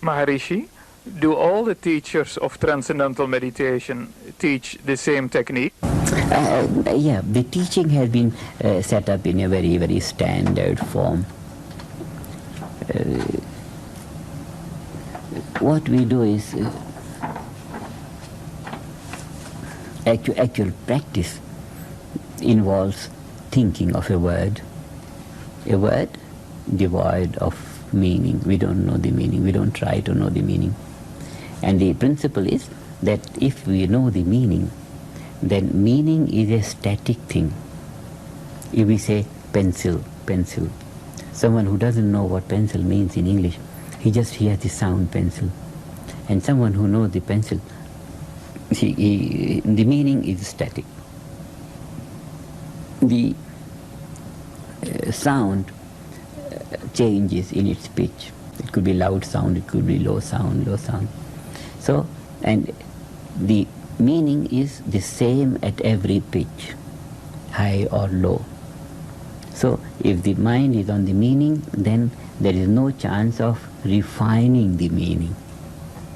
Maharishi, do all the teachers of transcendental meditation teach the same technique? Yeah, the teaching has been set up in a very, very standard form. What we do is actual practice involves thinking of a word devoid of meaning. We don't know the meaning, we don't try to know the meaning. And the principle is that if we know the meaning, then meaning is a static thing. If we say pencil, someone who doesn't know what pencil means in English, he just hears the sound pencil. And someone who knows the pencil, the meaning is static. The sound changes in its pitch. It could be loud sound, it could be low sound. So, and the meaning is the same at every pitch, high or low. So, if the mind is on the meaning, then there is no chance of refining the meaning.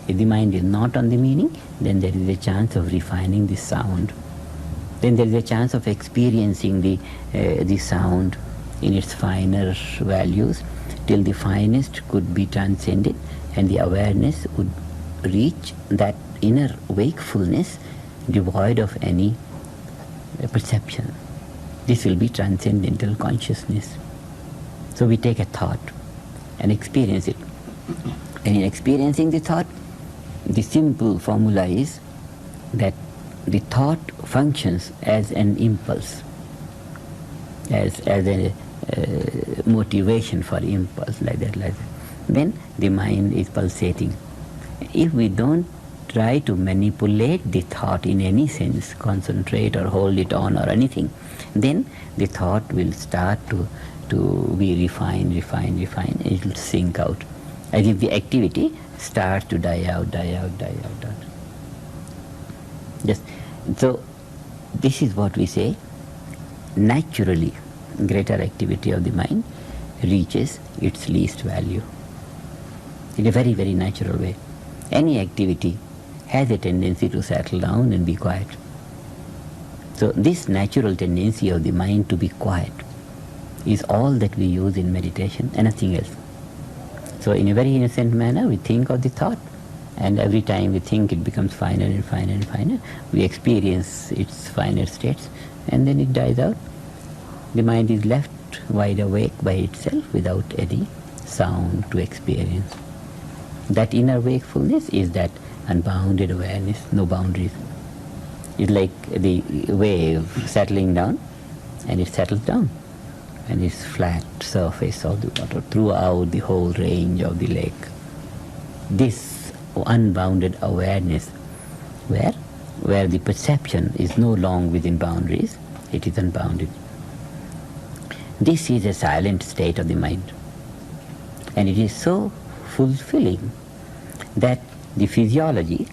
If the mind is not on the meaning, then there is a chance of refining the sound. Then there is a chance of experiencing the sound in its finer values, till the finest could be transcended and the awareness would reach that inner wakefulness devoid of any perception. This will be transcendental consciousness. So we take a thought and experience it. And in experiencing the thought, the simple formula is that the thought functions as an impulse, as a motivation for impulse, like that. Then the mind is pulsating. If we don't try to manipulate the thought in any sense, concentrate or hold it on or anything, then the thought will start to be refined, it will sink out, as if the activity starts to die out. Just so, this is what we say, naturally greater activity of the mind reaches its least value in a very, very natural way. Any activity has a tendency to settle down and be quiet. So this natural tendency of the mind to be quiet is all that we use in meditation and nothing else. So in a very innocent manner we think of the thought, and every time we think it becomes finer and finer. We experience its finer states and then it dies out. The mind is left wide awake by itself without any sound to experience. That inner wakefulness is that unbounded awareness, no boundaries. It's like the wave settling down, and it settles down, and it's flat surface of the water throughout the whole range of the lake. This unbounded awareness, where the perception is no longer within boundaries, it is unbounded. This is a silent state of the mind, and it is so fulfilling that the physiology,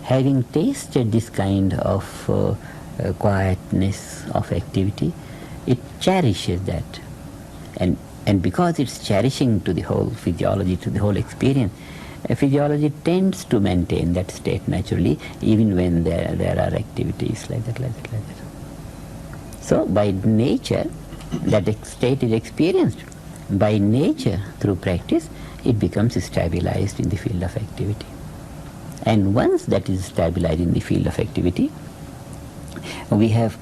having tasted this kind of quietness of activity, it cherishes that. And because it's cherishing to the whole physiology, to the whole experience, physiology tends to maintain that state naturally, even when there are activities like that. So by nature, that state is experienced. By nature, through practice, it becomes stabilized in the field of activity. And once that is stabilized in the field of activity, we have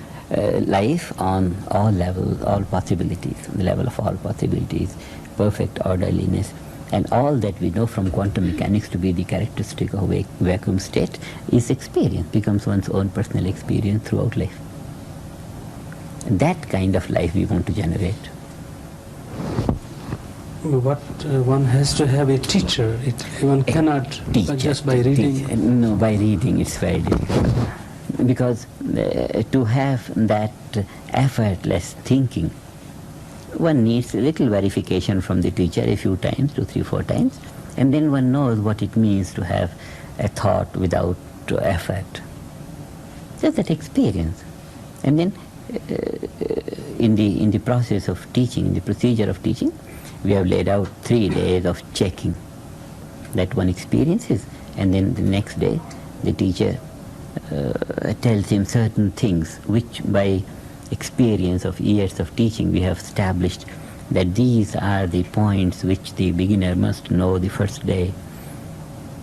life on all levels, all possibilities, the level of all possibilities, perfect orderliness, and all that we know from quantum mechanics to be the characteristic of vacuum state is experience, becomes one's own personal experience throughout life. That kind of life we want to generate. But one has to have a teacher. One cannot teacher, just by reading. No, by reading it's very difficult. Because to have that effortless thinking, one needs a little verification from the teacher a few times, 2, 3, 4 times, and then one knows what it means to have a thought without effort. Just that experience. And then in the process of teaching, in the procedure of teaching, we have laid out 3 days of checking. that one experiences, and then the next day the teacher tells him certain things which by experience of years of teaching we have established that these are the points which the beginner must know the first day.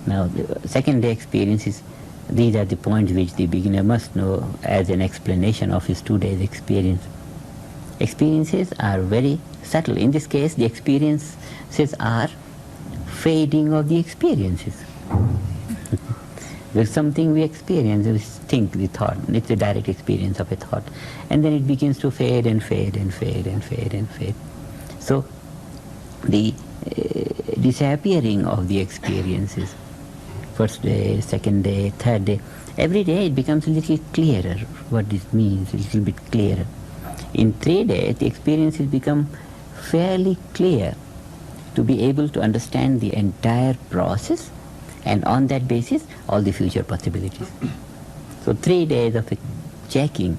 Now the second day experiences, these are the points which the beginner must know as an explanation of his 2 days experience. Experiences are very subtle. In this case, the experiences are fading of the experiences. There's something we experience, we think, the thought. It's the direct experience of a thought. And then it begins to fade and fade and fade and fade and fade. So the disappearing of the experiences, first day, second day, third day, every day it becomes a little clearer what this means, a little bit clearer. In 3 days, the experiences become fairly clear to be able to understand the entire process, and on that basis all the future possibilities. So 3 days of checking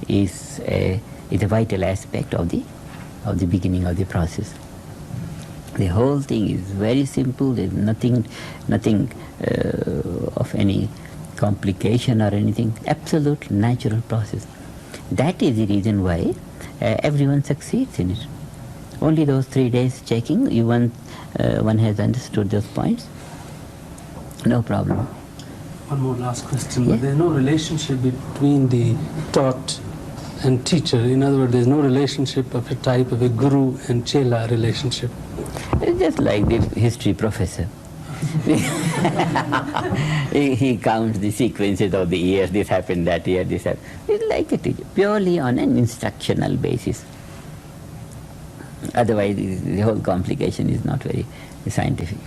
is a vital aspect of the beginning of the process. The whole thing is very simple. There's nothing of any complication or anything. Absolute natural process. That is the reason why everyone succeeds in it. Only those 3 days checking, one has understood those points. No problem. One more last question. Yeah. There's no relationship between the taught and teacher. In other words, there's no relationship of a type of a guru and chela relationship. It's just like the history professor. he counts the sequences of the years, this happened that year, this happened. It's like a teacher, purely on an instructional basis. Otherwise, the whole complication is not very scientific.